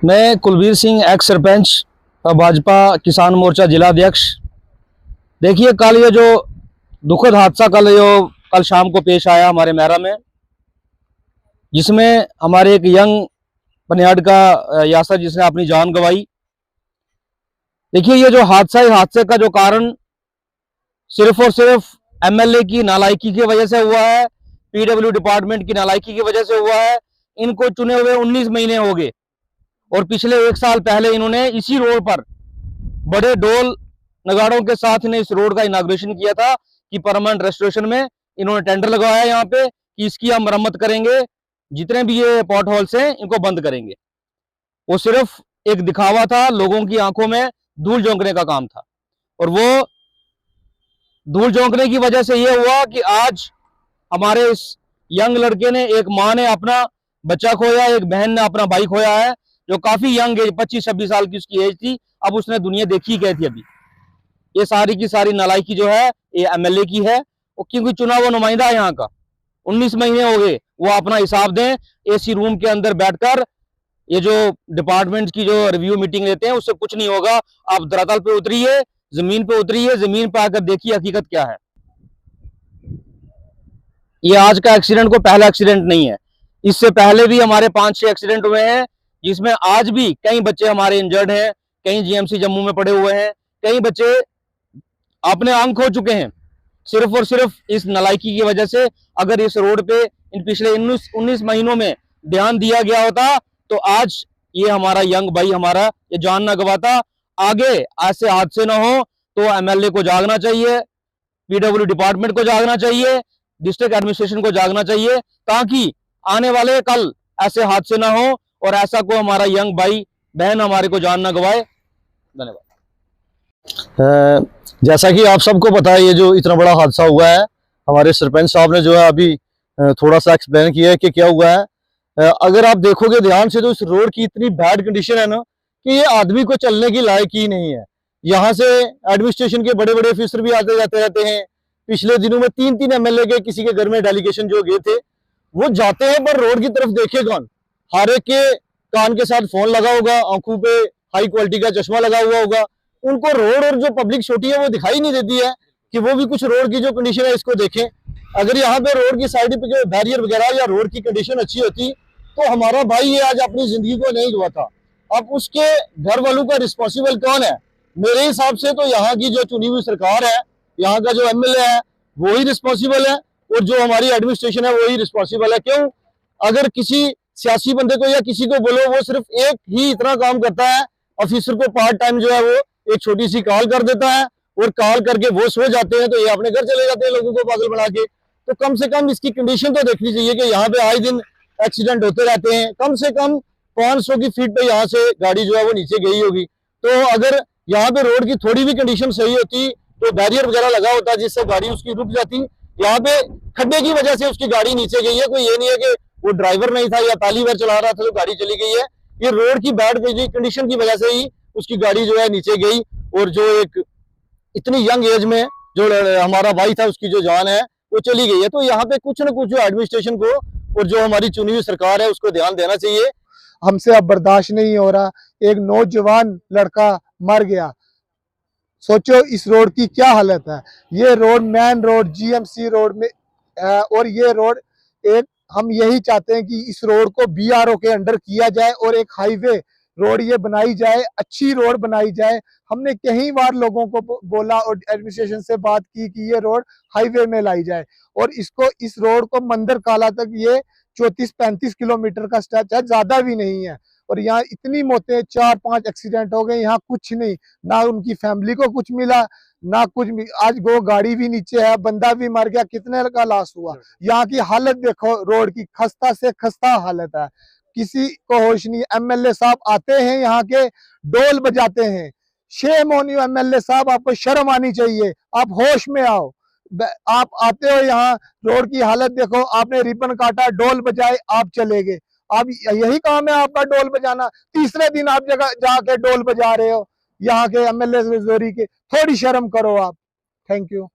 मैं कुलबीर सिंह एक्स सरपंच भाजपा किसान मोर्चा जिला अध्यक्ष। देखिए, कल ये जो दुखद हादसा कल शाम को पेश आया हमारे मैरा में, जिसमें हमारे एक यंग पनियाड का यासर जिसने अपनी जान गंवाई। देखिए, ये जो हादसा, इस हादसे का जो कारण सिर्फ और सिर्फ एमएलए की नालायकी की वजह से हुआ है, पीडब्ल्यू डिपार्टमेंट की नालायकी की वजह से हुआ है। इनको चुने हुए 19 महीने हो गए और पिछले 1 साल पहले इन्होंने इसी रोड पर बड़े ढोल नगाड़ों के साथ ने इस रोड का इनाग्रेशन किया था कि परमानेंट रेस्टोरेशन में इन्होंने टेंडर लगवाया यहाँ पे कि इसकी हम मरम्मत करेंगे, जितने भी ये पॉट होल्स हैं इनको बंद करेंगे। वो सिर्फ एक दिखावा था, लोगों की आंखों में धूल झोंकने का काम था। और वो धूल झोंकने की वजह से ये हुआ कि आज हमारे इस यंग लड़के ने, एक माँ ने अपना बच्चा खोया, एक बहन ने अपना भाई खोया है, जो काफी यंग एज, 25-26 साल की उसकी एज थी। अब उसने दुनिया देखी गई थी। अभी ये सारी की सारी नालायकी जो है ये एमएलए की है, क्योंकि चुना हुआ नुमाइंदा है यहाँ का। 19 महीने हो गए, वो अपना हिसाब दें। एसी रूम के अंदर बैठकर ये जो डिपार्टमेंट की जो रिव्यू मीटिंग लेते हैं उससे कुछ नहीं होगा। आप धरातल पे उतरिए, जमीन पे उतरिए, जमीन पे आकर देखिए हकीकत क्या है। ये आज का एक्सीडेंट को पहला एक्सीडेंट नहीं है, इससे पहले भी हमारे 5-6 एक्सीडेंट हुए हैं, जिसमें आज भी कई बच्चे हमारे इंजर्ड हैं, कई जीएमसी जम्मू में पड़े हुए हैं, कई बच्चे अपने आंख खो चुके हैं, सिर्फ और सिर्फ इस नालायकी की वजह से। अगर इस रोड पे इन पिछले 19 महीनों में ध्यान दिया गया होता तो आज ये हमारा यंग भाई हमारा ये जान ना गवाता। आगे ऐसे हादसे ना हो तो एमएलए को जागना चाहिए, पीडब्ल्यू डिपार्टमेंट को जागना चाहिए, डिस्ट्रिक्ट एडमिनिस्ट्रेशन को जागना चाहिए, ताकि आने वाले कल ऐसे हादसे ना हो और ऐसा को हमारा यंग भाई बहन हमारे को जान ना गवाए। धन्यवाद। जैसा कि आप सबको पता है, ये जो इतना बड़ा हादसा हुआ है, हमारे सरपंच साहब ने जो है अभी थोड़ा सा एक्सप्लेन किया है कि क्या हुआ है। अगर आप देखोगे ध्यान से तो इस रोड की इतनी बैड कंडीशन है ना कि ये आदमी को चलने की लायक ही नहीं है। यहाँ से एडमिनिस्ट्रेशन के बड़े बड़े ऑफिसर भी आते जाते रहते हैं। पिछले दिनों में 3-3 एमएलए के किसी के घर में डेलीगेशन जो गए थे, वो जाते हैं पर रोड की तरफ देखे कौन। हर एक के कान के साथ फोन लगा होगा, आंखों पे हाई क्वालिटी का चश्मा लगा हुआ होगा, उनको रोड और जो पब्लिक छोटी है वो दिखाई नहीं देती है कि वो भी कुछ रोड की जो कंडीशन है इसको देखें। अगर यहाँ पे रोड की साइड पे बैरियर वगैरह या रोड की कंडीशन अच्छी होती तो हमारा भाई ये आज अपनी जिंदगी को नहीं गवाता। अब उसके घर वालों का रिस्पॉन्सिबल कौन है? मेरे हिसाब से तो यहाँ की जो चुनी हुई सरकार है, यहाँ का जो एमएलए है वो ही रिस्पॉन्सिबल है और जो हमारी एडमिनिस्ट्रेशन है वो ही रिस्पॉन्सिबल है। क्यों? अगर किसी सियासी बंदे को या किसी को बोलो, वो सिर्फ एक ही इतना काम करता है, ऑफिसर को पार्ट टाइम जो है वो एक छोटी सी कॉल कर देता है और कॉल करके वो सो जाते हैं तो ये अपने घर चले जाते हैं लोगों को पागल बना के। तो कम से कम इसकी कंडीशन तो देखनी चाहिए कि यहाँ पे आए दिन एक्सीडेंट होते रहते हैं, कम से कम 500 की फीट पे यहाँ से गाड़ी जो है वो नीचे गई होगी। तो अगर यहाँ पे रोड की थोड़ी भी कंडीशन सही होती तो बैरियर वगैरह लगा होता जिससे गाड़ी उसकी रुक जाती। यहाँ पे खड्डे की वजह से उसकी गाड़ी नीचे गई है, कोई ये नहीं है कि वो ड्राइवर नहीं था या ताली बार चला रहा था तो गाड़ी चली गई है। ये रोड की बैड कंडीशन की वजह से ही उसकी गाड़ी जो है नीचे गई और जो एक इतनी यंग एज में जो हमारा भाई था उसकी जो जान है वो चली गई है। तो यहाँ पे कुछ ना कुछ जो एडमिनिस्ट्रेशन को और जो हमारी चुनी हुई सरकार है उसको ध्यान देना चाहिए। हमसे अब बर्दाश्त नहीं हो रहा, एक नौजवान लड़का मर गया। सोचो इस रोड की क्या हालत है। ये road main road GMC road में है और ये रोड एक, हम यही चाहते हैं कि इस रोड को बीआरओ के अंडर किया जाए और एक हाईवे रोड ये बनाई जाए, अच्छी रोड बनाई जाए। हमने कई बार लोगों को बोला और एडमिनिस्ट्रेशन से बात की कि ये रोड हाईवे में लाई जाए और इस रोड को मंदिर काला तक ये 34-35 किलोमीटर का स्ट्रेच है, ज्यादा भी नहीं है। और यहाँ इतनी मौतें, 4-5 एक्सीडेंट हो गए, यहाँ कुछ नहीं, ना उनकी फैमिली को कुछ मिला ना कुछ भी। आज वो गाड़ी भी नीचे है, बंदा भी मर गया, कितने का लॉस हुआ। यहाँ की हालत देखो, रोड की खस्ता से खस्ता हालत है, किसी को होश नहीं। एमएलए साहब आते हैं यहाँ के, डोल बजाते हैं। शेम ऑन यू एमएलए साहब, आपको शर्म आनी चाहिए, आप होश में आओ। आप आते हो यहाँ, रोड की हालत देखो, आपने रिबन काटा, डोल बजाए, आप चले गए। आप यही काम है आपका, डोल बजाना। तीसरे दिन आप जगह जाके डोल बजा रहे हो यहाँ के एमएलए के। थोड़ी शर्म करो आप। Thank you.